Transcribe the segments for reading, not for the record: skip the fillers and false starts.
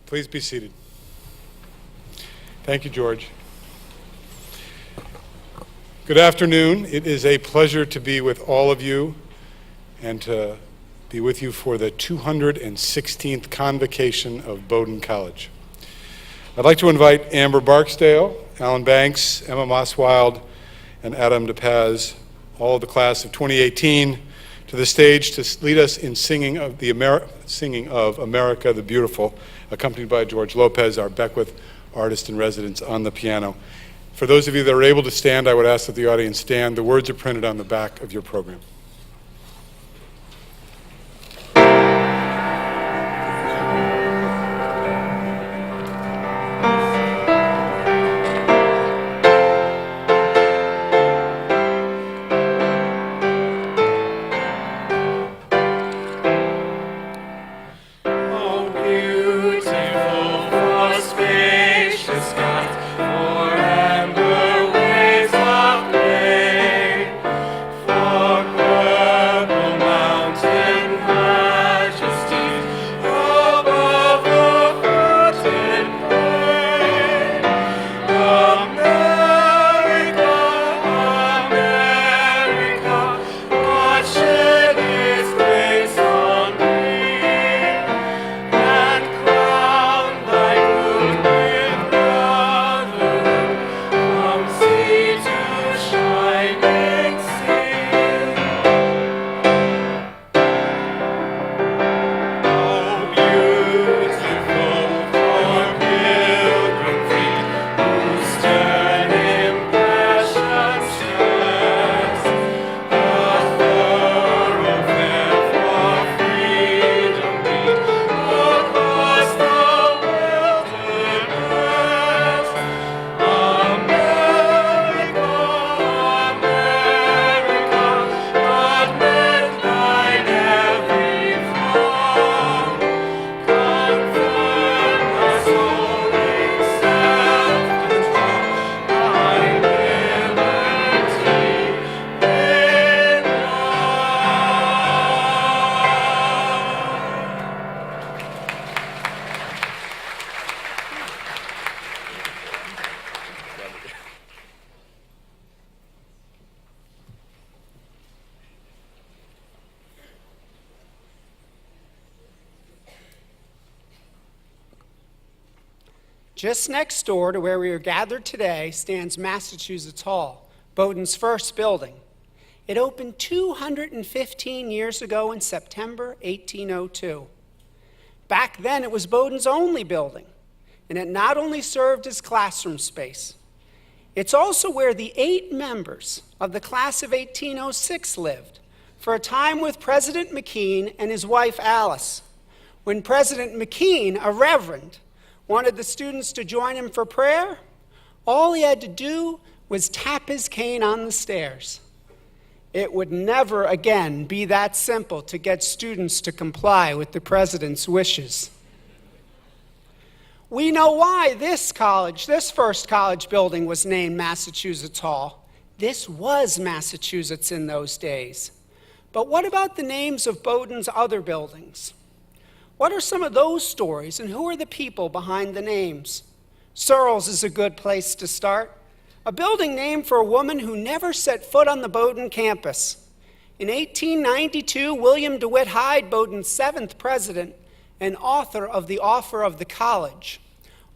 Please be seated. Thank you, George. Good afternoon. It is a pleasure to be with all of you and to be with you for the 216th Convocation of Bowdoin College. I'd like to invite Amber Barksdale, Alan Banks, Emma Mosswild, and Adam DePaz, all of the class of 2018, to the stage to lead us in singing of America the Beautiful, accompanied by George Lopez, our Beckwith artist in residence, on the piano. For those of you that are able to stand, I would ask that the audience stand. The words are printed on the back of your program. Just next door to where we are gathered today stands Massachusetts Hall, Bowdoin's first building. It opened 215 years ago in September 1802. Back then, it was Bowdoin's only building, and it not only served as classroom space, it's also where the 8 members of the class of 1806 lived for a time with President McKean and his wife Alice. When President McKean, a reverend, wanted the students to join him for prayer, all he had to do was tap his cane on the stairs. It would never again be that simple to get students to comply with the president's wishes. We know why this first college building was named Massachusetts Hall. This was Massachusetts in those days. But what about the names of Bowdoin's other buildings? What are some of those stories, and who are the people behind the names? Searles is a good place to start. A building named for a woman who never set foot on the Bowdoin campus. In 1892, William DeWitt Hyde, Bowdoin's 7th president and author of The Offer of the College,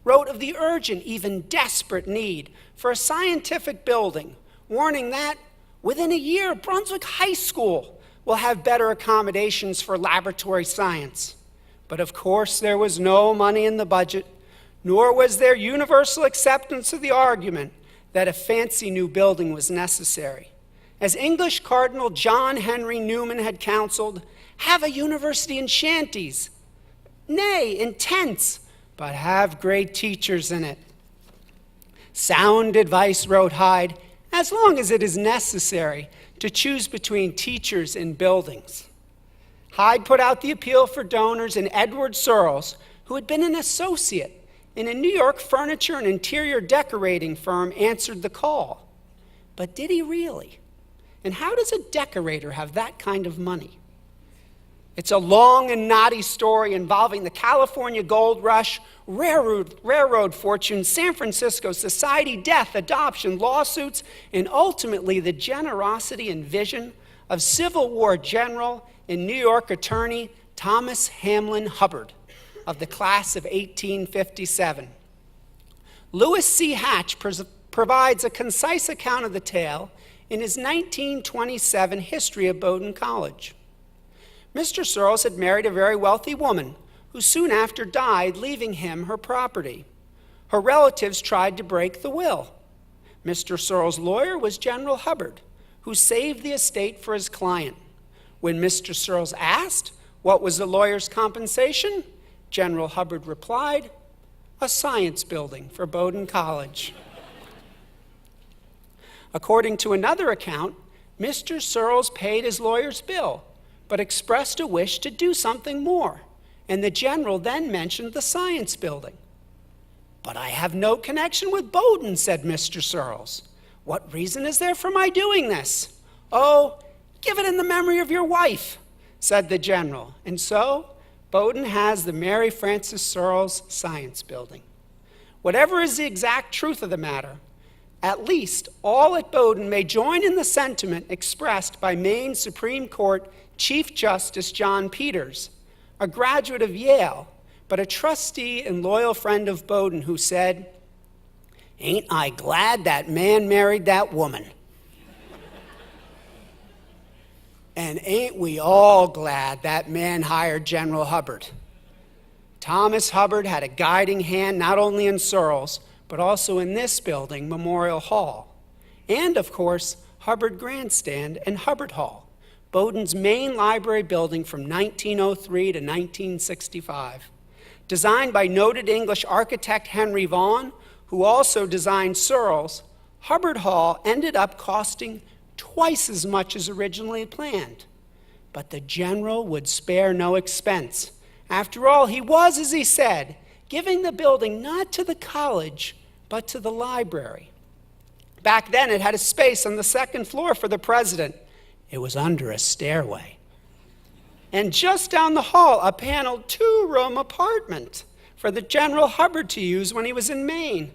wrote of the urgent, even desperate need for a scientific building, warning that within a year, Brunswick High School will have better accommodations for laboratory science. But of course, there was no money in the budget, nor was there universal acceptance of the argument that a fancy new building was necessary. As English Cardinal John Henry Newman had counseled, have a university in shanties, nay, in tents, but have great teachers in it. Sound advice, wrote Hyde, as long as it is necessary to choose between teachers and buildings. Hyde put out the appeal for donors, and Edward Searles, who had been an associate in a New York furniture and interior decorating firm, answered the call. But did he really? And how does a decorator have that kind of money? It's a long and knotty story involving the California gold rush, railroad fortune, San Francisco society, death, adoption, lawsuits, and ultimately the generosity and vision of Civil War general and New York attorney Thomas Hamlin Hubbard of the class of 1857. Lewis C. Hatch provides a concise account of the tale in his 1927 History of Bowdoin College. Mr. Searles had married a very wealthy woman who soon after died, leaving him her property. Her relatives tried to break the will. Mr. Searles' lawyer was General Hubbard, who saved the estate for his client. When Mr. Searles asked what was the lawyer's compensation, General Hubbard replied, "A science building for Bowdoin College." According to another account, Mr. Searles paid his lawyer's bill, but expressed a wish to do something more, and the general then mentioned the science building. "But I have no connection with Bowdoin," said Mr. Searles. "What reason is there for my doing this?" "Oh, give it in the memory of your wife," said the general. And so, Bowdoin has the Mary Frances Searles Science Building. Whatever is the exact truth of the matter, at least all at Bowdoin may join in the sentiment expressed by Maine Supreme Court Chief Justice John Peters, a graduate of Yale, but a trustee and loyal friend of Bowdoin, who said, "Ain't I glad that man married that woman? And ain't we all glad that man hired General Hubbard?" Thomas Hubbard had a guiding hand not only in Searles, but also in this building, Memorial Hall, and of course, Hubbard Grandstand and Hubbard Hall, Bowdoin's main library building from 1903 to 1965. Designed by noted English architect Henry Vaughan, who also designed Searles, Hubbard Hall ended up costing twice as much as originally planned. But the general would spare no expense. After all, he was, as he said, giving the building not to the college, but to the library. Back then, it had a space on the second floor for the president. It was under a stairway. And just down the hall, a paneled two-room apartment for the General Hubbard to use when he was in Maine.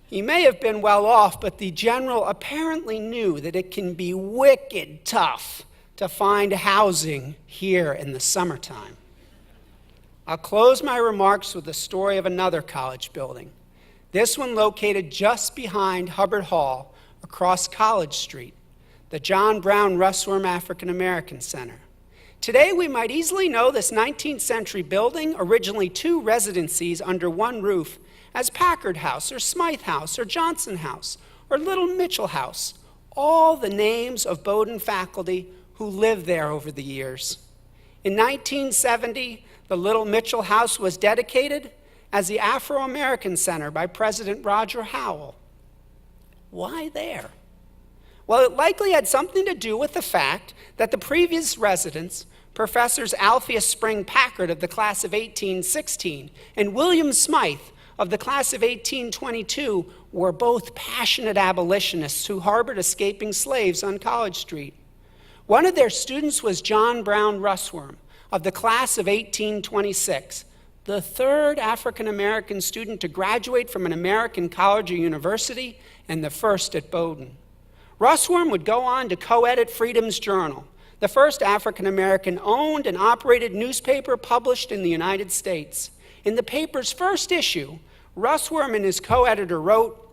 He may have been well off, but the general apparently knew that it can be wicked tough to find housing here in the summertime. I'll close my remarks with the story of another college building, this one located just behind Hubbard Hall across College Street, the John Brown Russwurm African American Center. Today, we might easily know this 19th century building, originally two residencies under one roof, as Pickard House or Smythe House or Johnson House or Little Mitchell House, all the names of Bowdoin faculty who lived there over the years. In 1970, the Little Mitchell House was dedicated as the Afro-American Center by President Roger Howell. Why there? Well, it likely had something to do with the fact that the previous residents, Professors Alpheus Spring Pickard of the class of 1816 and William Smythe of the class of 1822, were both passionate abolitionists who harbored escaping slaves on College Street. One of their students was John Brown Russwurm of the class of 1826, the third African-American student to graduate from an American college or university and the first at Bowdoin. Russwurm would go on to co-edit Freedom's Journal, the first African-American owned and operated newspaper published in the United States. In the paper's first issue, Russwurm and his co-editor wrote,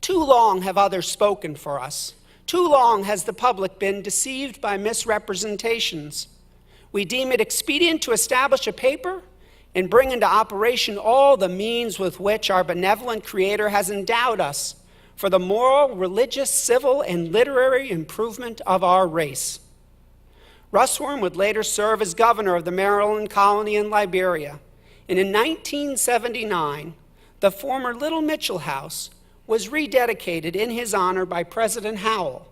"Too long have others spoken for us. Too long has the public been deceived by misrepresentations. We deem it expedient to establish a paper and bring into operation all the means with which our benevolent Creator has endowed us for the moral, religious, civil, and literary improvement of our race." Russwurm would later serve as governor of the Maryland colony in Liberia. And in 1979, the former Little Mitchell House was rededicated in his honor by President Howell,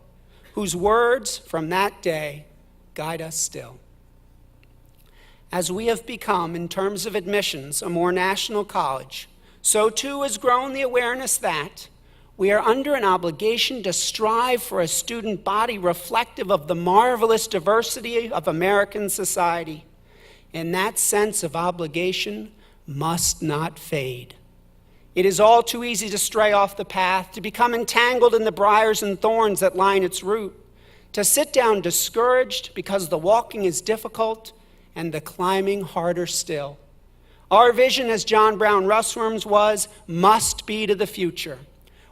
whose words from that day guide us still. As we have become, in terms of admissions, a more national college, so too has grown the awareness that We are under an obligation to strive for a student body reflective of the marvelous diversity of American society. And that sense of obligation must not fade. It is all too easy to stray off the path, to become entangled in the briars and thorns that line its route, to sit down discouraged because the walking is difficult and the climbing harder still. Our vision, as John Brown Russwurm's was, must be to the future.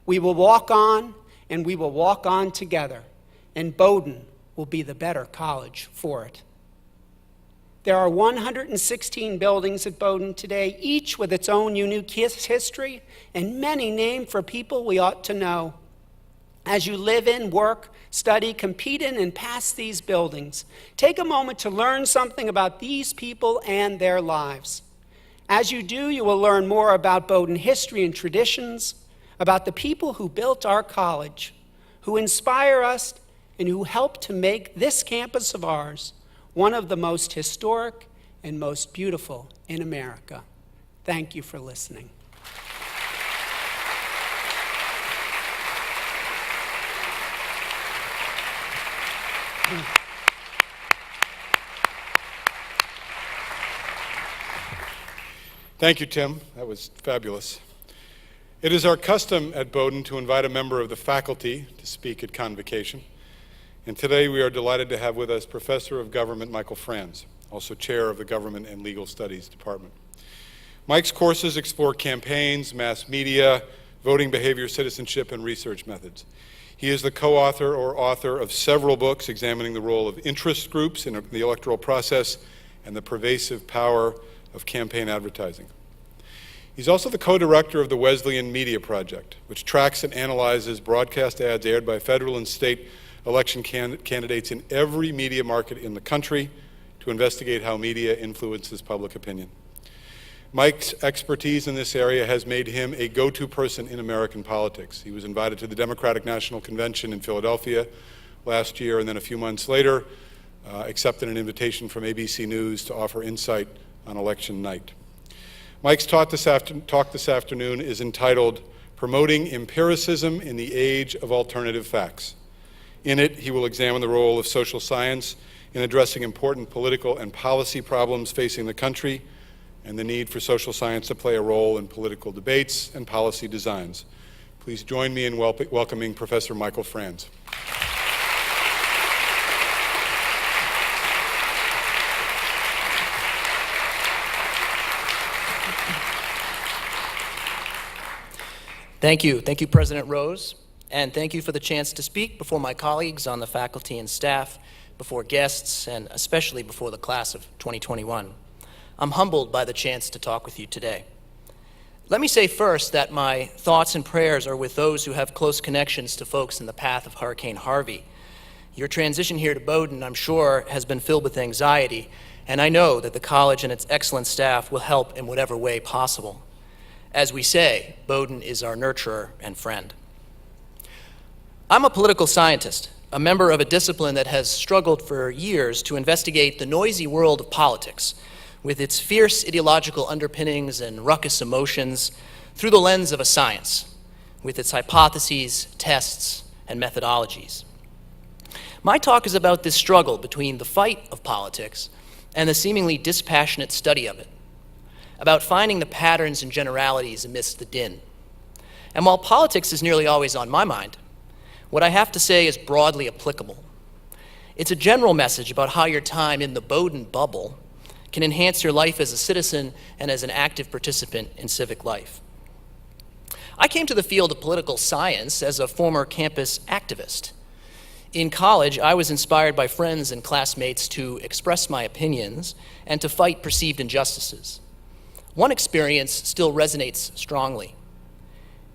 We will walk on, and we will walk on together, and Bowdoin will be the better college for it. There are 116 buildings at Bowdoin today, each with its own unique history, and many named for people we ought to know. As you live in, work, study, compete in, and pass these buildings, take a moment to learn something about these people and their lives. As you do, you will learn more about Bowdoin history and traditions, about the people who built our college, who inspire us, and who help to make this campus of ours one of the most historic and most beautiful in America. Thank you for listening. Thank you, Tim. That was fabulous. It is our custom at Bowdoin to invite a member of the faculty to speak at Convocation. And today we are delighted to have with us Professor of Government Michael Franz, also Chair of the Government and Legal Studies Department. Mike's courses explore campaigns, mass media, voting behavior, citizenship, and research methods. He is the co-author or author of several books examining the role of interest groups in the electoral process and the pervasive power of campaign advertising. He's also the co-director of the Wesleyan Media Project, which tracks and analyzes broadcast ads aired by federal and state election candidates in every media market in the country to investigate how media influences public opinion. Mike's expertise in this area has made him a go-to person in American politics. He was invited to the Democratic National Convention in Philadelphia last year, and then a few months later accepted an invitation from ABC News to offer insight on election night. Mike's talk this afternoon is entitled Promoting Empiricism in the Age of Alternative Facts. In it, he will examine the role of social science in addressing important political and policy problems facing the country and the need for social science to play a role in political debates and policy designs. Please join me in welcoming Professor Michael Franz. Thank you, President Rose, and thank you for the chance to speak before my colleagues on the faculty and staff, before guests, and especially before the class of 2021. I'm humbled by the chance to talk with you today. Let me say first that my thoughts and prayers are with those who have close connections to folks in the path of Hurricane Harvey. Your transition here to Bowdoin, I'm sure, has been filled with anxiety, and I know that the college and its excellent staff will help in whatever way possible. As we say, Bowdoin is our nurturer and friend. I'm a political scientist, a member of a discipline that has struggled for years to investigate the noisy world of politics, with its fierce ideological underpinnings and ruckus emotions, through the lens of a science, with its hypotheses, tests, and methodologies. My talk is about this struggle between the fight of politics and the seemingly dispassionate study of it, about finding the patterns and generalities amidst the din. And while politics is nearly always on my mind, what I have to say is broadly applicable. It's a general message about how your time in the Bowdoin bubble can enhance your life as a citizen and as an active participant in civic life. I came to the field of political science as a former campus activist. In college, I was inspired by friends and classmates to express my opinions and to fight perceived injustices. One experience still resonates strongly.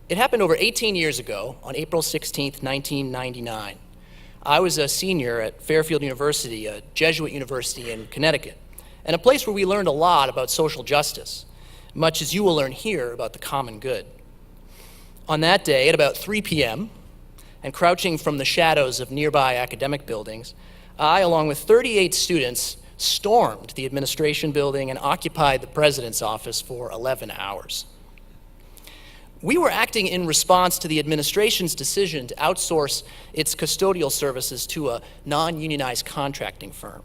It happened over 18 years ago on April 16th, 1999. I was a senior at Fairfield University, a Jesuit university in Connecticut, and a place where we learned a lot about social justice, much as you will learn here about the common good. On that day, at about 3 p.m., and crouching from the shadows of nearby academic buildings, I, along with 38 students, stormed the administration building and occupied the president's office for 11 hours. We were acting in response to the administration's decision to outsource its custodial services to a non-unionized contracting firm.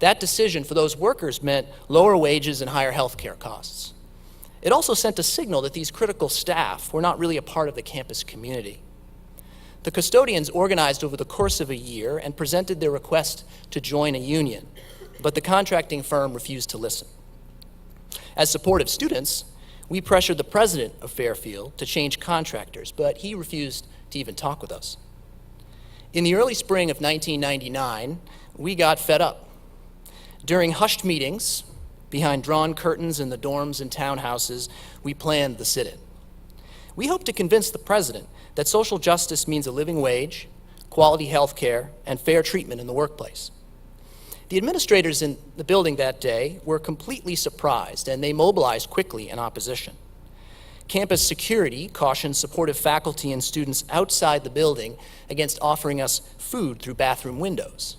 That decision for those workers meant lower wages and higher health care costs. It also sent a signal that these critical staff were not really a part of the campus community. The custodians organized over the course of a year and presented their request to join a union, but the contracting firm refused to listen. As supportive students, we pressured the president of Fairfield to change contractors, but he refused to even talk with us. In the early spring of 1999, we got fed up. During hushed meetings, behind drawn curtains in the dorms and townhouses, we planned the sit-in. We hoped to convince the president that social justice means a living wage, quality health care, and fair treatment in the workplace. The administrators in the building that day were completely surprised, and they mobilized quickly in opposition. Campus security cautioned supportive faculty and students outside the building against offering us food through bathroom windows.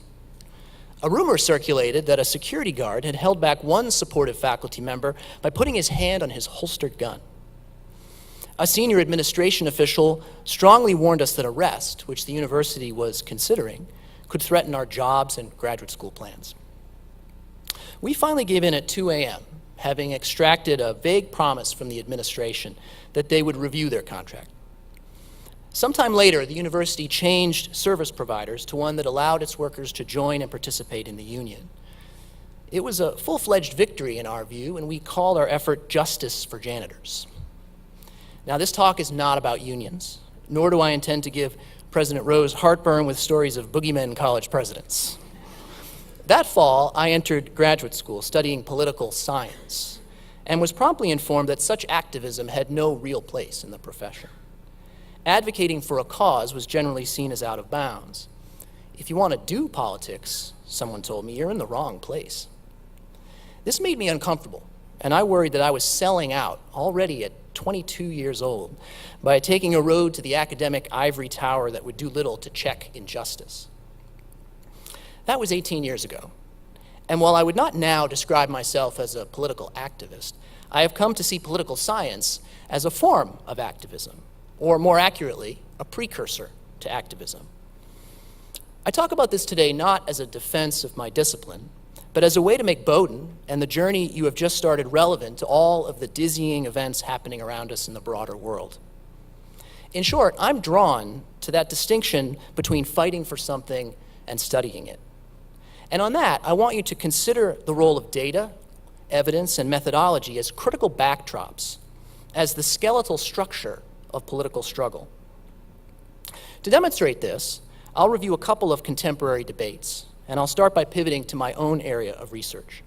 A rumor circulated that a security guard had held back one supportive faculty member by putting his hand on his holstered gun. A senior administration official strongly warned us that arrest, which the university was considering, could threaten our jobs and graduate school plans. We finally gave in at 2 a.m., having extracted a vague promise from the administration that they would review their contract. Sometime later, the university changed service providers to one that allowed its workers to join and participate in the union. It was a full-fledged victory in our view, and we called our effort Justice for Janitors. Now, this talk is not about unions, nor do I intend to give President Rose heartburn with stories of boogeymen college presidents. That fall, I entered graduate school studying political science and was promptly informed that such activism had no real place in the profession. Advocating for a cause was generally seen as out of bounds. If you want to do politics, someone told me, you're in the wrong place. This made me uncomfortable, and I worried that I was selling out already at 22 years old by taking a road to the academic ivory tower that would do little to check injustice. That was 18 years ago, and while I would not now describe myself as a political activist, I have come to see political science as a form of activism, or more accurately, a precursor to activism. I talk about this today not as a defense of my discipline, but as a way to make Bowdoin and the journey you have just started relevant to all of the dizzying events happening around us in the broader world. In short, I'm drawn to that distinction between fighting for something and studying it. And on that, I want you to consider the role of data, evidence, and methodology as critical backdrops, as the skeletal structure of political struggle. To demonstrate this, I'll review a couple of contemporary debates, and I'll start by pivoting to my own area of research.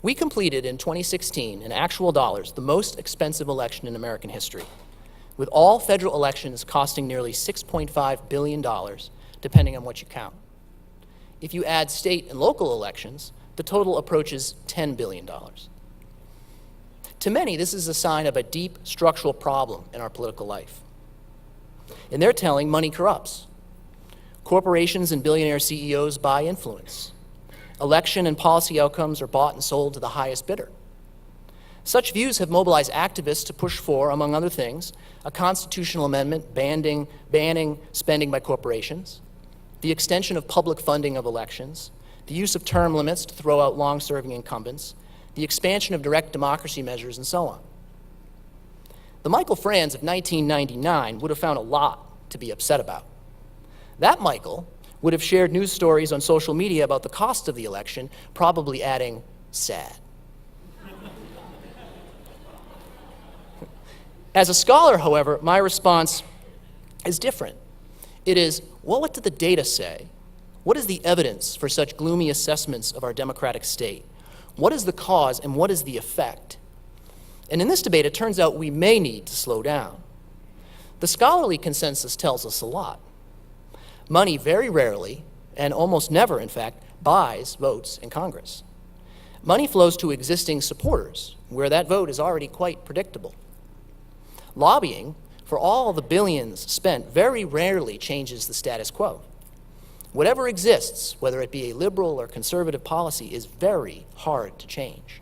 We completed in 2016, in actual dollars, the most expensive election in American history, with all federal elections costing nearly $6.5 billion, depending on what you count. If you add state and local elections, the total approaches $10 billion. To many, this is a sign of a deep structural problem in our political life. In their telling, money corrupts. Corporations and billionaire CEOs buy influence. Election and policy outcomes are bought and sold to the highest bidder. Such views have mobilized activists to push for, among other things, a constitutional amendment banning spending by corporations, the extension of public funding of elections, the use of term limits to throw out long-serving incumbents, the expansion of direct democracy measures, and so on. The Michael Franz of 1999 would have found a lot to be upset about. That Michael would have shared news stories on social media about the cost of the election, probably adding, sad. As a scholar, however, my response is different. It is, well, what do the data say? What is the evidence for such gloomy assessments of our democratic state? What is the cause and what is the effect? And in this debate, it turns out we may need to slow down. The scholarly consensus tells us a lot. Money very rarely, and almost never, in fact, buys votes in Congress. Money flows to existing supporters, where that vote is already quite predictable. Lobbying, for all the billions spent, very rarely changes the status quo. Whatever exists, whether it be a liberal or conservative policy, is very hard to change.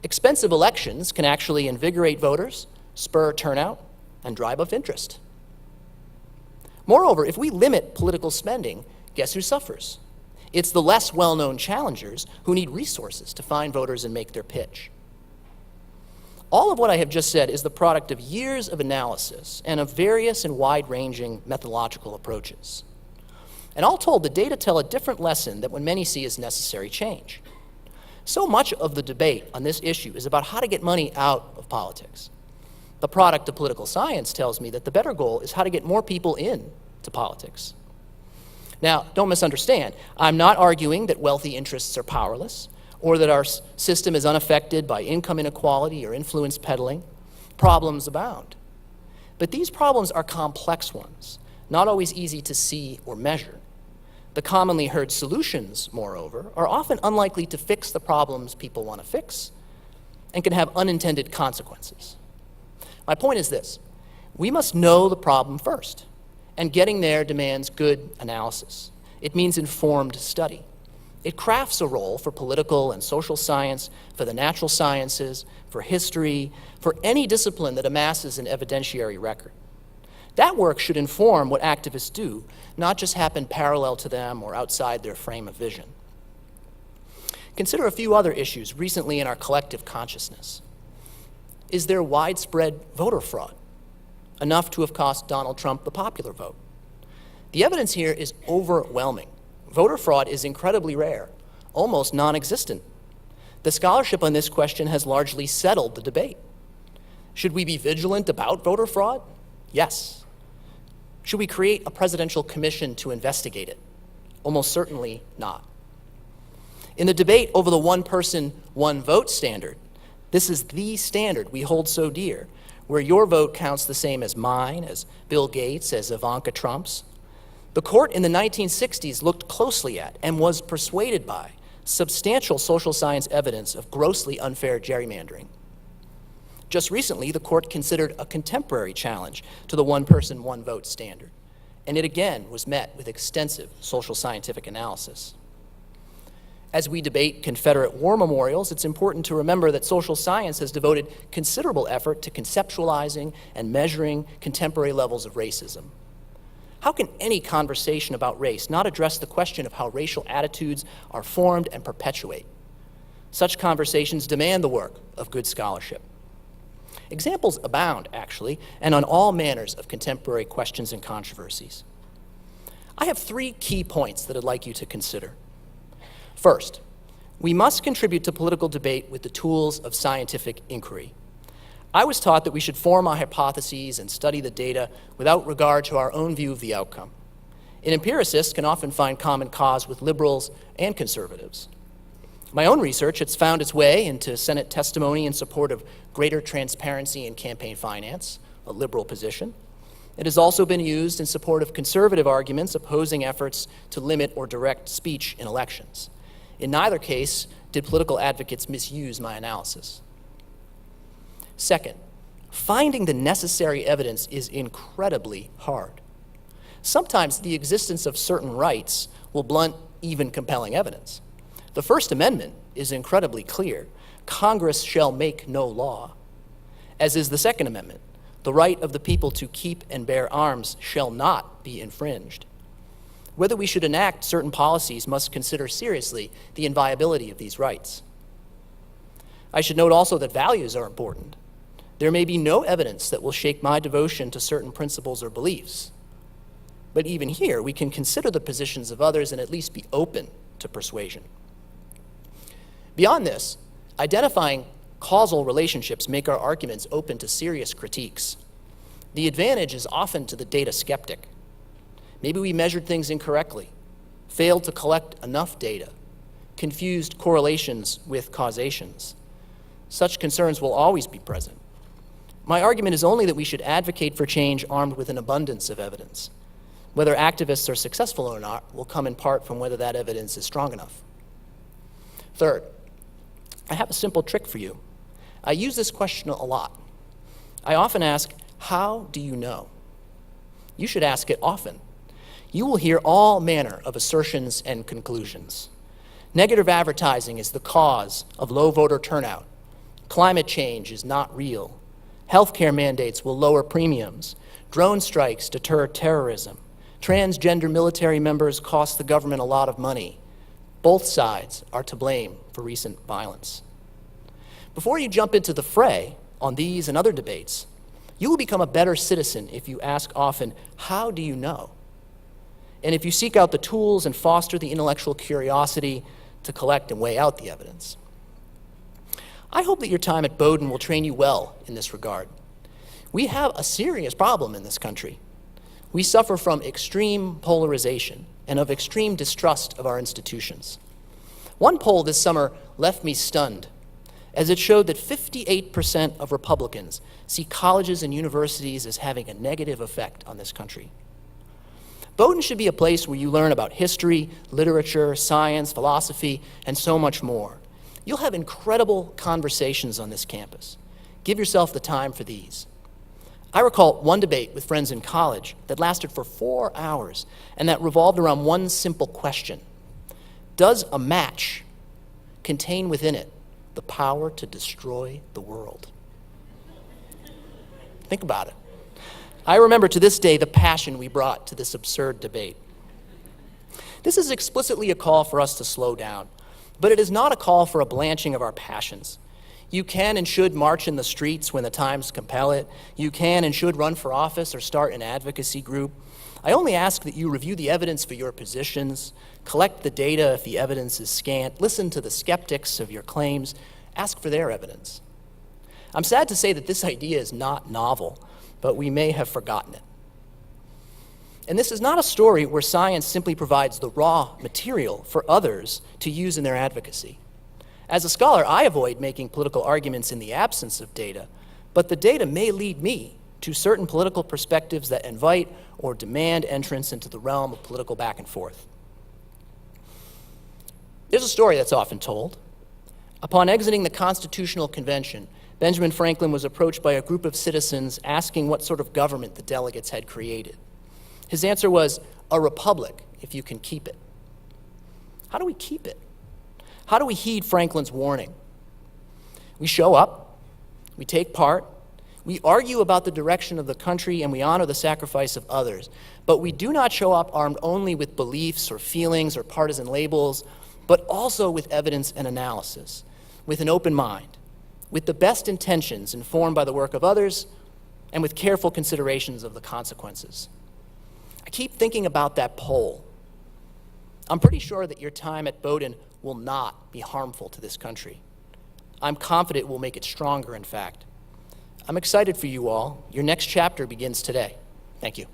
Expensive elections can actually invigorate voters, spur turnout, and drive up interest. Moreover, if we limit political spending, guess who suffers? It's the less well-known challengers who need resources to find voters and make their pitch. All of what I have just said is the product of years of analysis and of various and wide-ranging methodological approaches. And all told, the data tell a different lesson than what many see as necessary change. So much of the debate on this issue is about how to get money out of politics. The product of political science tells me that the better goal is how to get more people into politics. Now, don't misunderstand. I'm not arguing that wealthy interests are powerless or that our system is unaffected by income inequality or influence peddling. Problems abound. But these problems are complex ones, not always easy to see or measure. The commonly heard solutions, moreover, are often unlikely to fix the problems people want to fix and can have unintended consequences. My point is this: we must know the problem first, and getting there demands good analysis. It means informed study. It crafts a role for political and social science, for the natural sciences, for history, for any discipline that amasses an evidentiary record. That work should inform what activists do, not just happen parallel to them or outside their frame of vision. Consider a few other issues recently in our collective consciousness. Is there widespread voter fraud, enough to have cost Donald Trump the popular vote? The evidence here is overwhelming. Voter fraud is incredibly rare, almost non-existent. The scholarship on this question has largely settled the debate. Should we be vigilant about voter fraud? Yes. Should we create a presidential commission to investigate it? Almost certainly not. In the debate over the one-person, one-vote standard, this is the standard we hold so dear, where your vote counts the same as mine, as Bill Gates, as Ivanka Trump's. The court in the 1960s looked closely at and was persuaded by substantial social science evidence of grossly unfair gerrymandering. Just recently, the court considered a contemporary challenge to the one-person, one-vote standard, and it again was met with extensive social scientific analysis. As we debate Confederate war memorials, it's important to remember that social science has devoted considerable effort to conceptualizing and measuring contemporary levels of racism. How can any conversation about race not address the question of how racial attitudes are formed and perpetuate? Such conversations demand the work of good scholarship. Examples abound, actually, and on all manners of contemporary questions and controversies. I have 3 key points that I'd like you to consider. First, we must contribute to political debate with the tools of scientific inquiry. I was taught that we should form our hypotheses and study the data without regard to our own view of the outcome. An empiricist can often find common cause with liberals and conservatives. My own research has found its way into Senate testimony in support of greater transparency in campaign finance, a liberal position. It has also been used in support of conservative arguments opposing efforts to limit or direct speech in elections. In neither case did political advocates misuse my analysis. Second, finding the necessary evidence is incredibly hard. Sometimes the existence of certain rights will blunt even compelling evidence. The First Amendment is incredibly clear. Congress shall make no law. As is the Second Amendment, the right of the people to keep and bear arms shall not be infringed. Whether we should enact certain policies must consider seriously the inviolability of these rights. I should note also that values are important. There may be no evidence that will shake my devotion to certain principles or beliefs. But even here, we can consider the positions of others and at least be open to persuasion. Beyond this, identifying causal relationships make our arguments open to serious critiques. The advantage is often to the data skeptic. Maybe we measured things incorrectly, failed to collect enough data, confused correlations with causations. Such concerns will always be present. My argument is only that we should advocate for change armed with an abundance of evidence. Whether activists are successful or not will come in part from whether that evidence is strong enough. Third, I have a simple trick for you. I use this question a lot. I often ask, how do you know? You should ask it often. You will hear all manner of assertions and conclusions. Negative advertising is the cause of low voter turnout. Climate change is not real. Healthcare mandates will lower premiums. Drone strikes deter terrorism. Transgender military members cost the government a lot of money. Both sides are to blame for recent violence. Before you jump into the fray on these and other debates, you will become a better citizen if you ask often, how do you know? And if you seek out the tools and foster the intellectual curiosity to collect and weigh out the evidence. I hope that your time at Bowdoin will train you well in this regard. We have a serious problem in this country. We suffer from extreme polarization and of extreme distrust of our institutions. One poll this summer left me stunned, as it showed that 58% of Republicans see colleges and universities as having a negative effect on this country. Bowdoin should be a place where you learn about history, literature, science, philosophy, and so much more. You'll have incredible conversations on this campus. Give yourself the time for these. I recall one debate with friends in college that lasted for 4 hours and that revolved around one simple question. Does a match contain within it the power to destroy the world? Think about it. I remember to this day the passion we brought to this absurd debate. This is explicitly a call for us to slow down, but it is not a call for a blanching of our passions. You can and should march in the streets when the times compel it. You can and should run for office or start an advocacy group. I only ask that you review the evidence for your positions, collect the data if the evidence is scant, listen to the skeptics of your claims, ask for their evidence. I'm sad to say that this idea is not novel, but we may have forgotten it. And this is not a story where science simply provides the raw material for others to use in their advocacy. As a scholar, I avoid making political arguments in the absence of data, but the data may lead me to certain political perspectives that invite or demand entrance into the realm of political back and forth. There's a story that's often told. Upon exiting the Constitutional Convention, Benjamin Franklin was approached by a group of citizens asking what sort of government the delegates had created. His answer was, a republic, if you can keep it. How do we keep it? How do we heed Franklin's warning? We show up, we take part, we argue about the direction of the country, and we honor the sacrifice of others. But we do not show up armed only with beliefs or feelings or partisan labels, but also with evidence and analysis, with an open mind, with the best intentions informed by the work of others, and with careful considerations of the consequences. I keep thinking about that poll. I'm pretty sure that your time at Bowdoin will not be harmful to this country. I'm confident it will make it stronger, in fact. I'm excited for you all. Your next chapter begins today. Thank you.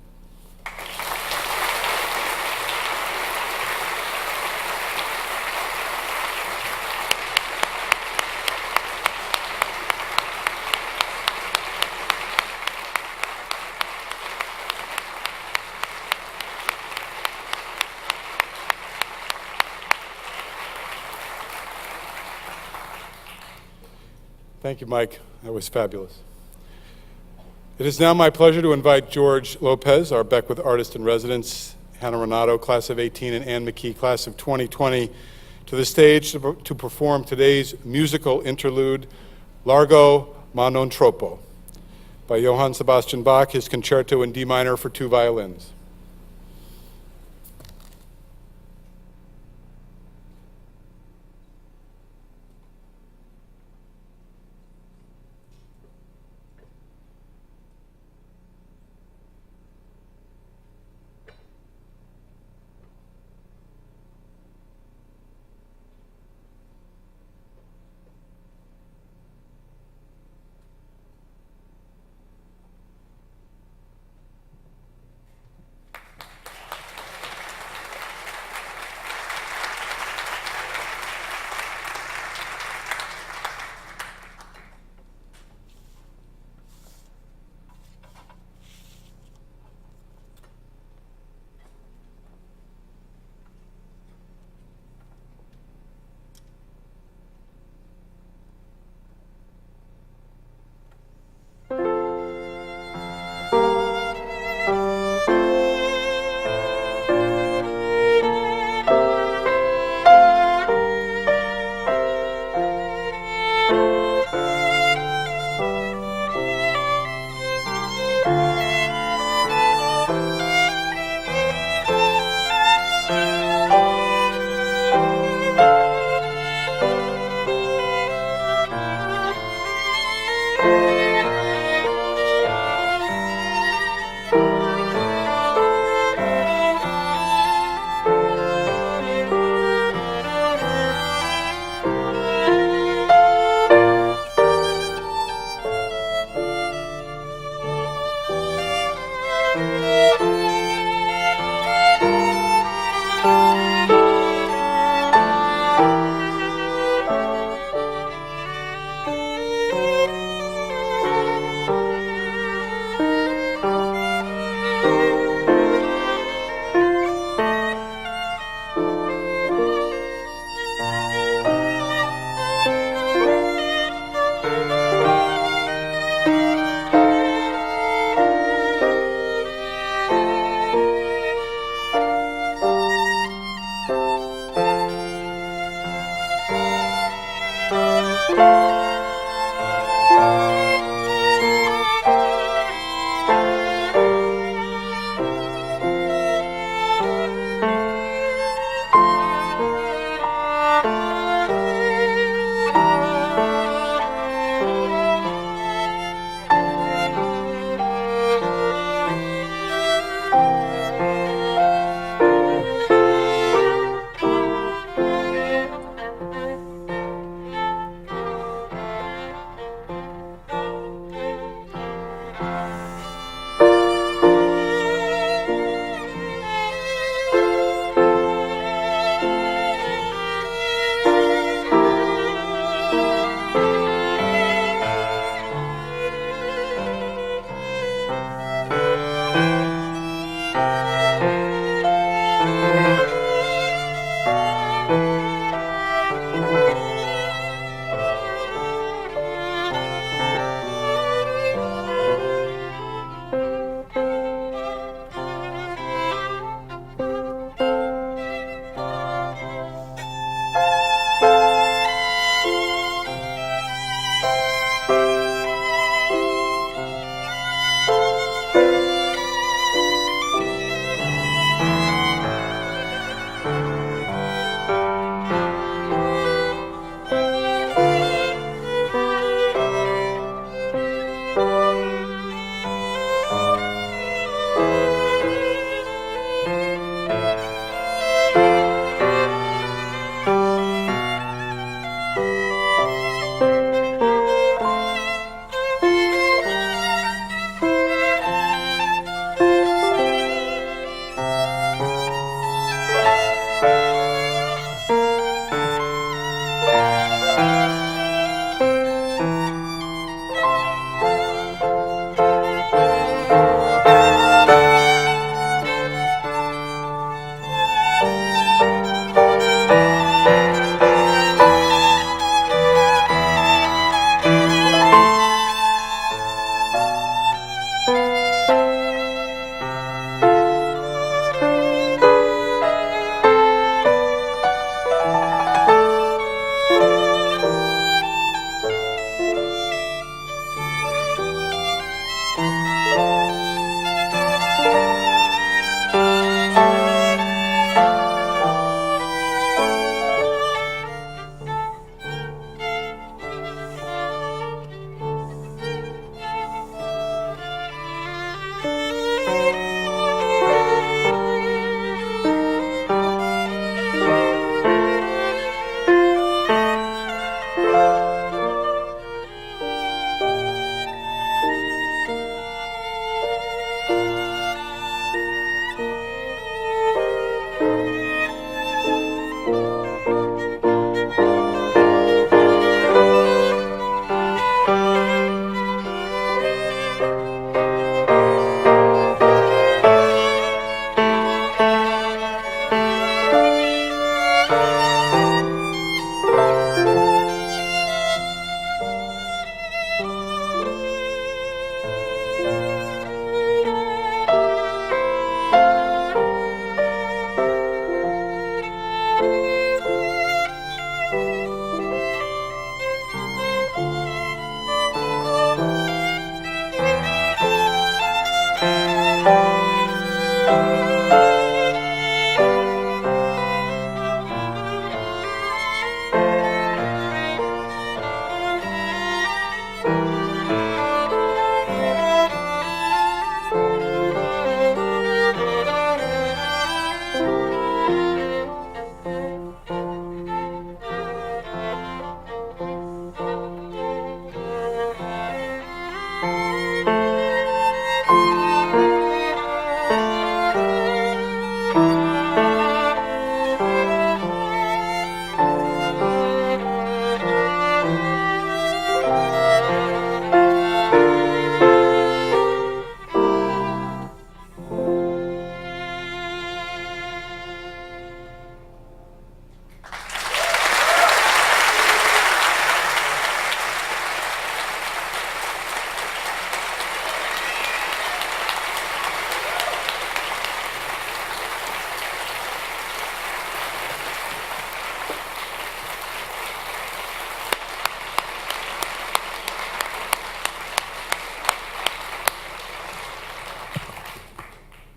Thank you, Mike. That was fabulous. It is now my pleasure to invite George Lopez, our Beckwith Artist in Residence, Hannah Renato, Class of 18, and Ann McKee, Class of 2020, to the stage to perform today's musical interlude, Largo ma non troppo, by Johann Sebastian Bach, his concerto in D minor for 2 violins.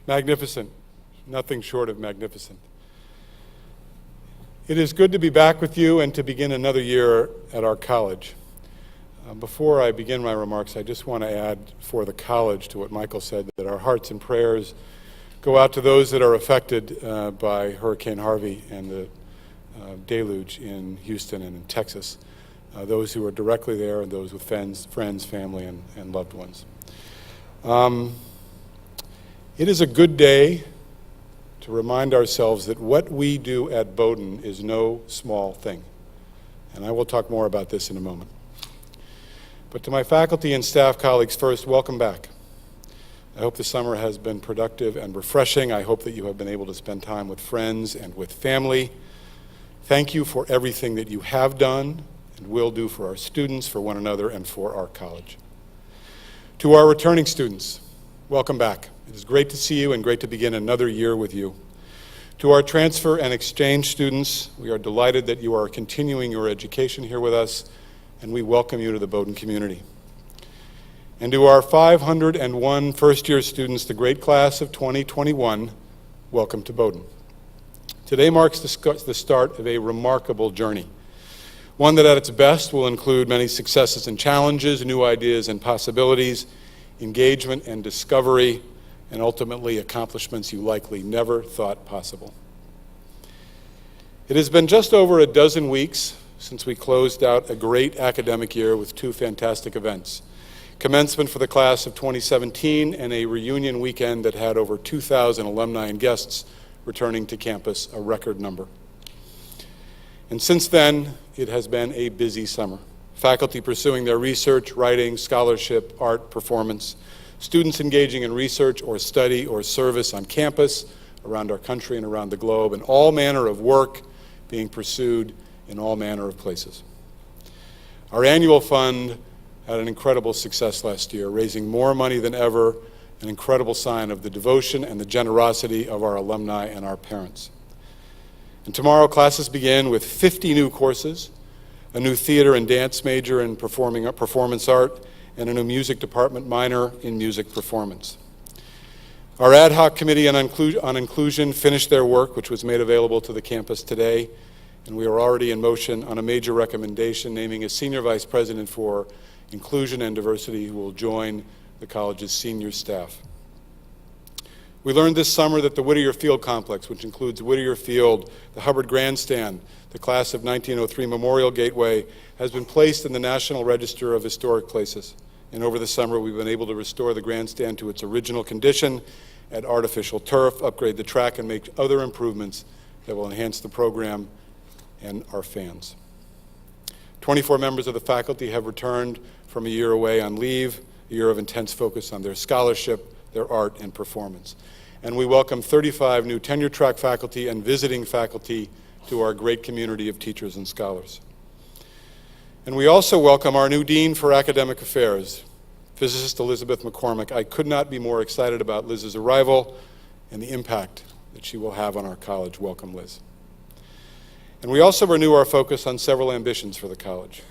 Magnificent, nothing short of magnificent. It is good to be back with you and to begin another year at our college. Before I begin my remarks, I just want to add for the college to what Michael said, that our hearts and prayers go out to those that are affected by Hurricane Harvey and the deluge in Houston and in Texas, those who are directly there and those with friends, family, and loved ones. It is a good day to remind ourselves that what we do at Bowdoin is no small thing. And I will talk more about this in a moment. But to my faculty and staff colleagues, first, welcome back. I hope the summer has been productive and refreshing. I hope that you have been able to spend time with friends and with family. Thank you for everything that you have done and will do for our students, for one another, and for our college. To our returning students, welcome back. It is great to see you and great to begin another year with you. To our transfer and exchange students, we are delighted that you are continuing your education here with us, and we welcome you to the Bowdoin community. And to our 501 first-year students, the great class of 2021, welcome to Bowdoin. Today marks the start of a remarkable journey. One that at its best will include many successes and challenges, new ideas and possibilities, engagement and discovery, and ultimately accomplishments you likely never thought possible. It has been just over a dozen weeks since we closed out a great academic year with two fantastic events: commencement for the class of 2017 and a reunion weekend that had over 2,000 alumni and guests returning to campus, a record number. And since then, it has been a busy summer. Faculty pursuing their research, writing, scholarship, art, performance, students engaging in research or study or service on campus, around our country and around the globe, and all manner of work being pursued in all manner of places. Our annual fund had an incredible success last year, raising more money than ever, an incredible sign of the devotion and the generosity of our alumni and our parents. And tomorrow, classes begin with 50 new courses, a new theater and dance major in performance art, and a new music department minor in music performance. Our ad hoc committee on inclusion finished their work, which was made available to the campus today, and we are already in motion on a major recommendation naming a senior vice president for inclusion and diversity who will join the college's senior staff. We learned this summer that the Whittier Field complex, which includes Whittier Field, the Hubbard Grandstand, the class of 1903 Memorial Gateway, has been placed in the National Register of Historic Places. And over the summer, we've been able to restore the grandstand to its original condition, add artificial turf, upgrade the track, and make other improvements that will enhance the program and our fans. 24 members of the faculty have returned from a year away on leave, a year of intense focus on their scholarship, their art, and performance. And we welcome 35 new tenure-track faculty and visiting faculty to our great community of teachers and scholars. And we also welcome our new Dean for Academic Affairs, physicist Elizabeth McCormick. I could not be more excited about Liz's arrival and the impact that she will have on our college. Welcome, Liz. And we also renew our focus on several ambitions for the college.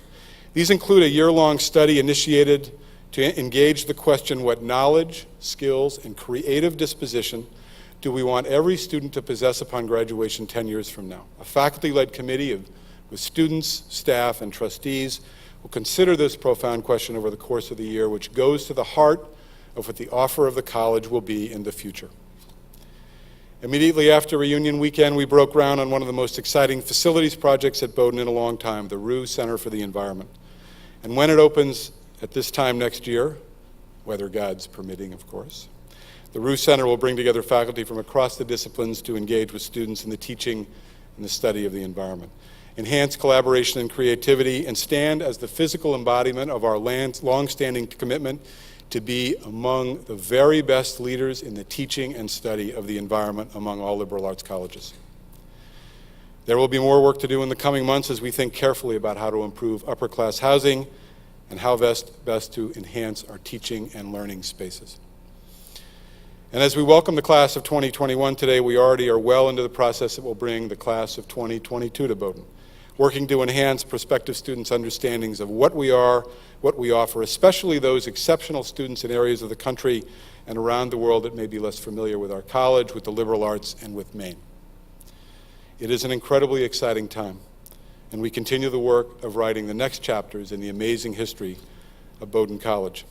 These include a year-long study initiated to engage the question, what knowledge, skills, and creative disposition do we want every student to possess upon graduation 10 years from now? A faculty-led committee with students, staff, and trustees will consider this profound question over the course of the year, which goes to the heart of what the offer of the college will be in the future. Immediately after reunion weekend, we broke ground on one of the most exciting facilities projects at Bowdoin in a long time, the Rue Center for the Environment. And when it opens at this time next year, weather gods permitting, of course, the Rue Center will bring together faculty from across the disciplines to engage with students in the teaching and the study of the environment, enhance collaboration and creativity, and stand as the physical embodiment of our long-standing commitment to be among the very best leaders in the teaching and study of the environment among all liberal arts colleges. There will be more work to do in the coming months as we think carefully about how to improve upper-class housing and how best to enhance our teaching and learning spaces. And as we welcome the class of 2021 today, we already are well into the process that will bring the class of 2022 to Bowdoin, working to enhance prospective students' understandings of what we are, what we offer, especially those exceptional students in areas of the country and around the world that may be less familiar with our college, with the liberal arts, and with Maine. It is an incredibly exciting time, and we continue the work of writing the next chapters in the amazing history of Bowdoin College.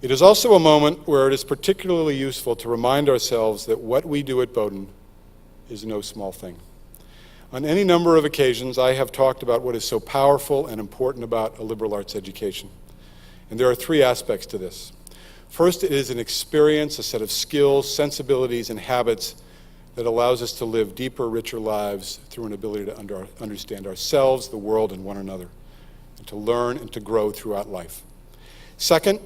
It is also a moment where it is particularly useful to remind ourselves that what we do at Bowdoin is no small thing. On any number of occasions, I have talked about what is so powerful and important about a liberal arts education. And there are three aspects to this. First, it is an experience, a set of skills, sensibilities, and habits that allows us to live deeper, richer lives through an ability to understand ourselves, the world, and one another, and to learn and to grow throughout life. Second,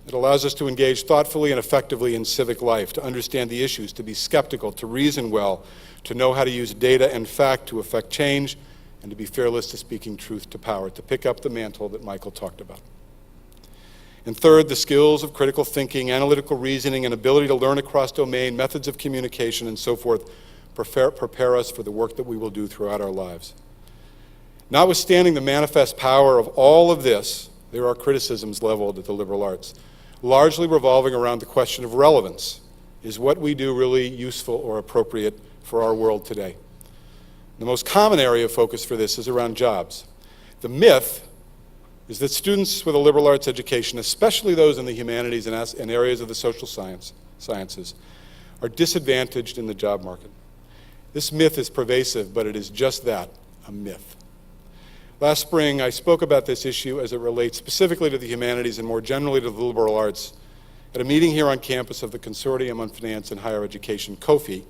it allows us to engage thoughtfully and effectively in civic life, to understand the issues, to be skeptical, to reason well, to know how to use data and fact to effect change, and to be fearless to speaking truth to power, to pick up the mantle that Michael talked about. And third, the skills of critical thinking, analytical reasoning, and ability to learn across domain, methods of communication, and so forth, prepare us for the work that we will do throughout our lives. Notwithstanding the manifest power of all of this, there are criticisms leveled at the liberal arts, largely revolving around the question of relevance. Is what we do really useful or appropriate for our world today? The most common area of focus for this is around jobs. The myth is that students with a liberal arts education, especially those in the humanities and areas of the social sciences, are disadvantaged in the job market. This myth is pervasive, but it is just that, a myth. Last spring, I spoke about this issue as it relates specifically to the humanities and more generally to the liberal arts at a meeting here on campus of the Consortium on Finance and Higher Education, COFI,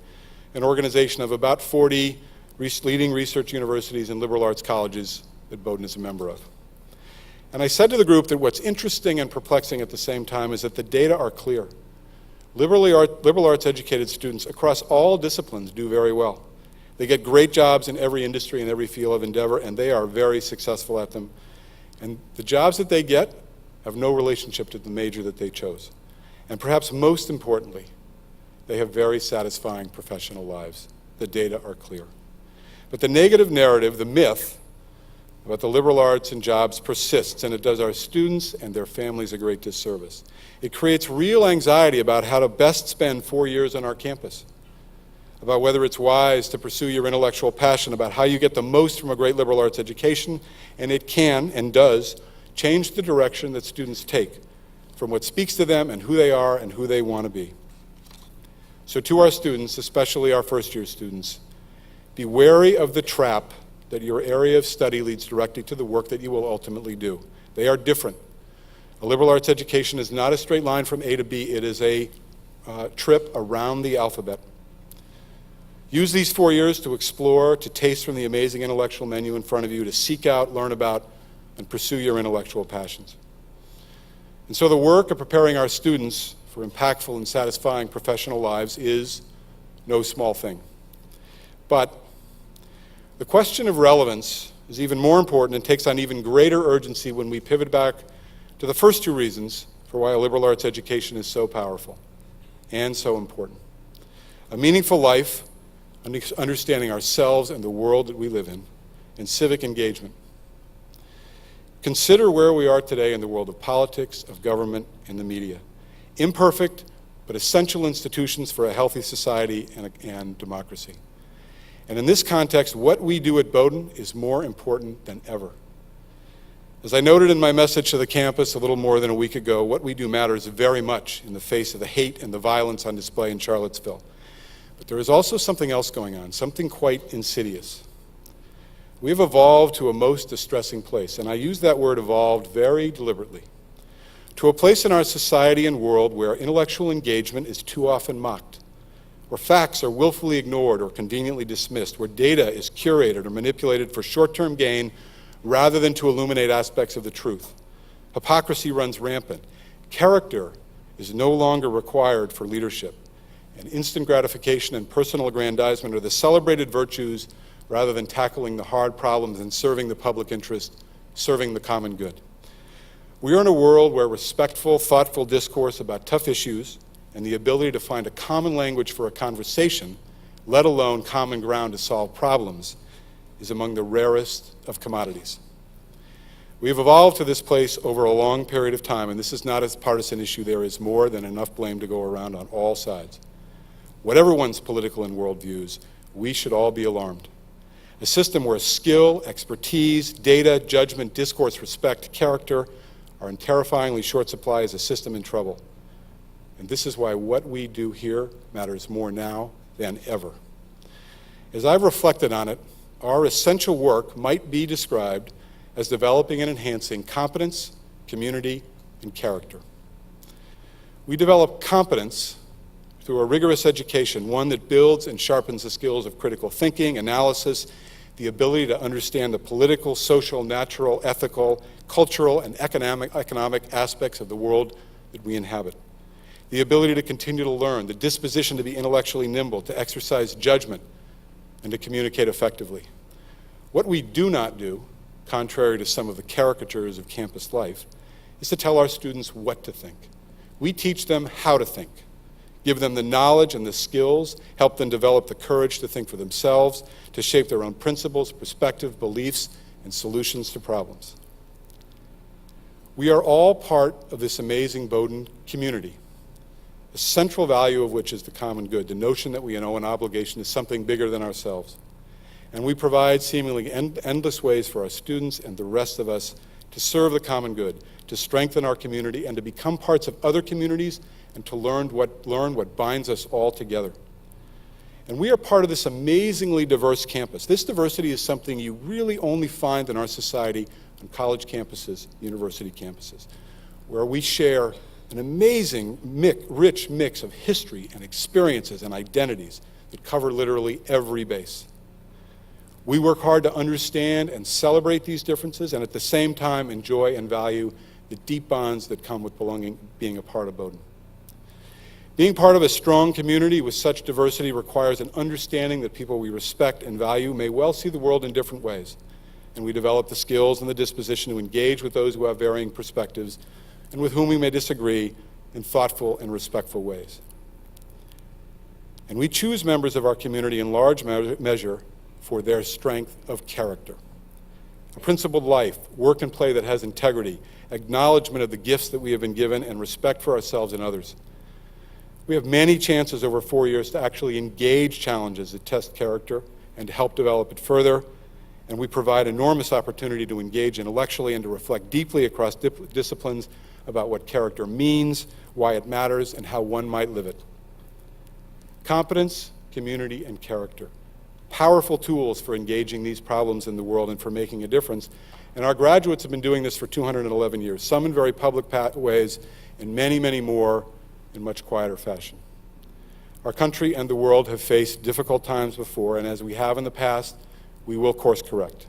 an organization of about 40 leading research universities and liberal arts colleges that Bowdoin is a member of. And I said to the group that what's interesting and perplexing at the same time is that the data are clear. Liberal arts educated students across all disciplines do very well. They get great jobs in every industry and every field of endeavor, and they are very successful at them. And the jobs that they get have no relationship to the major that they chose. And perhaps most importantly, they have very satisfying professional lives. The data are clear. But the negative narrative, the myth, about the liberal arts and jobs persists, and it does our students and their families a great disservice. It creates real anxiety about how to best spend 4 years on our campus, about whether it's wise to pursue your intellectual passion, about how you get the most from a great liberal arts education, and it can and does change the direction that students take from what speaks to them and who they are and who they want to be. So to our students, especially our first-year students, be wary of the trap that your area of study leads directly to the work that you will ultimately do. They are different. A liberal arts education is not a straight line from A to B. It is a trip around the alphabet. Use these 4 years to explore, to taste from the amazing intellectual menu in front of you, to seek out, learn about, and pursue your intellectual passions. And so the work of preparing our students for impactful and satisfying professional lives is no small thing. But the question of relevance is even more important and takes on even greater urgency when we pivot back to the first two reasons for why a liberal arts education is so powerful and so important. A meaningful life, understanding ourselves and the world that we live in, and civic engagement. Consider where we are today in the world of politics, of government, and the media. Imperfect, but essential institutions for a healthy society and democracy. And in this context, what we do at Bowdoin is more important than ever. As I noted in my message to the campus a little more than a week ago, what we do matters very much in the face of the hate and the violence on display in Charlottesville. But there is also something else going on, something quite insidious. We have evolved to a most distressing place, and I use that word evolved very deliberately, to a place in our society and world where intellectual engagement is too often mocked, where facts are willfully ignored or conveniently dismissed, where data is curated or manipulated for short-term gain rather than to illuminate aspects of the truth. Hypocrisy runs rampant. Character is no longer required for leadership, and instant gratification and personal aggrandizement are the celebrated virtues rather than tackling the hard problems and serving the public interest, serving the common good. We are in a world where respectful, thoughtful discourse about tough issues and the ability to find a common language for a conversation, let alone common ground to solve problems, is among the rarest of commodities. We have evolved to this place over a long period of time, and this is not a partisan issue. There is more than enough blame to go around on all sides. Whatever one's political and world views, we should all be alarmed. A system where skill, expertise, data, judgment, discourse, respect, character are in terrifyingly short supply is a system in trouble. And this is why what we do here matters more now than ever. As I've reflected on it, our essential work might be described as developing and enhancing competence, community, and character. We develop competence through a rigorous education, one that builds and sharpens the skills of critical thinking, analysis, the ability to understand the political, social, natural, ethical, cultural, and economic aspects of the world that we inhabit. The ability to continue to learn, the disposition to be intellectually nimble, to exercise judgment, and to communicate effectively. What we do not do, contrary to some of the caricatures of campus life, is to tell our students what to think. We teach them how to think, give them the knowledge and the skills, help them develop the courage to think for themselves, to shape their own principles, perspective, beliefs, and solutions to problems. We are all part of this amazing Bowdoin community, the central value of which is the common good, the notion that we owe an obligation to something bigger than ourselves. And we provide seemingly endless ways for our students and the rest of us to serve the common good, to strengthen our community, and to become parts of other communities and to learn what binds us all together. And we are part of this amazingly diverse campus. This diversity is something you really only find in our society on college campuses, university campuses, where we share an amazing, rich mix of history and experiences and identities that cover literally every base. We work hard to understand and celebrate these differences and at the same time enjoy and value the deep bonds that come with being a part of Bowdoin. Being part of a strong community with such diversity requires an understanding that people we respect and value may well see the world in different ways, and we develop the skills and the disposition to engage with those who have varying perspectives and with whom we may disagree in thoughtful and respectful ways. And we choose members of our community in large measure for their strength of character. A principled life, work and play that has integrity, acknowledgement of the gifts that we have been given, and respect for ourselves and others. We have many chances over 4 years to actually engage challenges that test character and to help develop it further, and we provide enormous opportunity to engage intellectually and to reflect deeply across disciplines about what character means, why it matters, and how one might live it. Competence, community, and character. Powerful tools for engaging these problems in the world and for making a difference. And our graduates have been doing this for 211 years, some in very public ways, and many, many more in much quieter fashion. Our country and the world have faced difficult times before, and as we have in the past, we will course correct.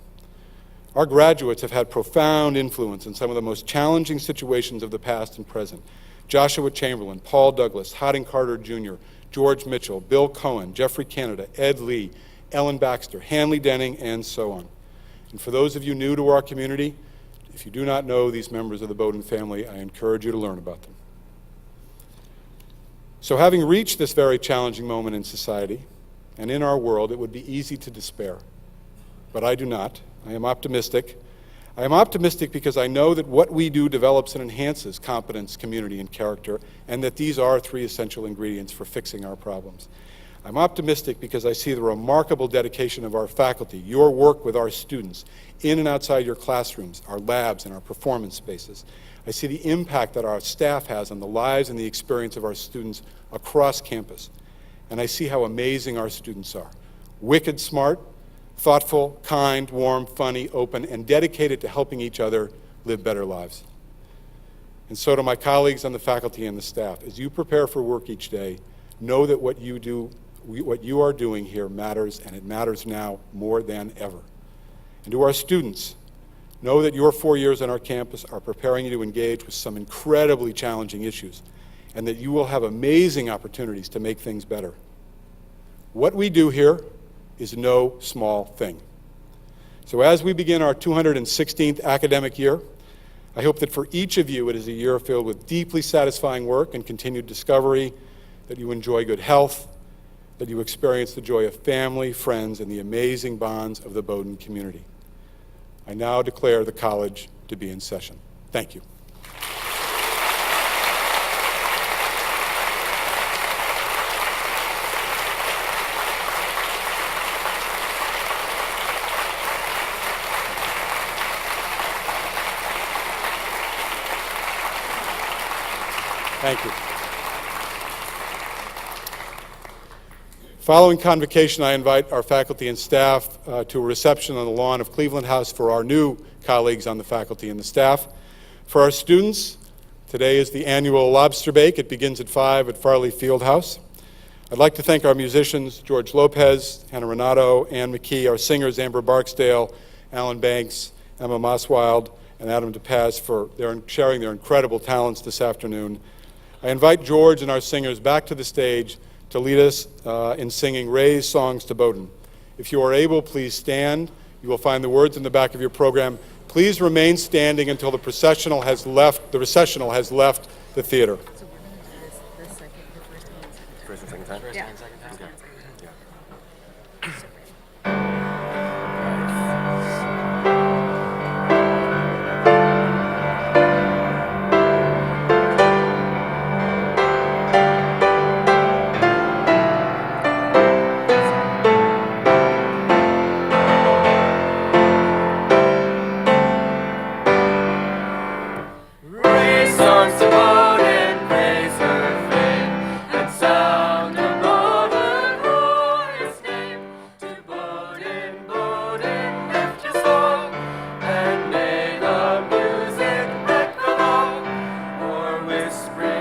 Our graduates have had profound influence in some of the most challenging situations of the past and present. Joshua Chamberlain, Paul Douglas, Harding Carter Jr., George Mitchell, Bill Cohen, Jeffrey Canada, Ed Lee, Ellen Baxter, Hanley Denning, and so on. And for those of you new to our community, if you do not know these members of the Bowdoin family, I encourage you to learn about them. So having reached this very challenging moment in society and in our world, it would be easy to despair. But I do not. I am optimistic. I am optimistic because I know that what we do develops and enhances competence, community, and character, and that these are three essential ingredients for fixing our problems. I'm optimistic because I see the remarkable dedication of our faculty, your work with our students, in and outside your classrooms, our labs, and our performance spaces. I see the impact that our staff has on the lives and the experience of our students across campus. And I see how amazing our students are. Wicked smart, thoughtful, kind, warm, funny, open, and dedicated to helping each other live better lives. And so to my colleagues on the faculty and the staff, as you prepare for work each day, know that what you are doing here matters, and it matters now more than ever. And to our students, know that your 4 years on our campus are preparing you to engage with some incredibly challenging issues, and that you will have amazing opportunities to make things better. What we do here is no small thing. So as we begin our 216th academic year, I hope that for each of you it is a year filled with deeply satisfying work and continued discovery, that you enjoy good health, that you experience the joy of family, friends, and the amazing bonds of the Bowdoin community. I now declare the college to be in session. Thank you. Thank you. Following convocation, I invite our faculty and staff to a reception on the lawn of Cleveland House for our new colleagues on the faculty and the staff. For our students, today is the annual Lobster Bake. It begins at 5 at Farley Fieldhouse. I'd like to thank our musicians, George Lopez, Hannah Renato, Ann McKee, our singers, Amber Barksdale, Alan Banks, Emma Mosswild, and Adam DePaz for sharing their incredible talents this afternoon. I invite George and our singers back to the stage to lead us in singing Ray's Songs to Bowdoin. If you are able, please stand. You will find the words in the back of your program. Please remain standing until the recessional has left the theater. So we're going to do this second, the First and second time? Yeah. this bridge.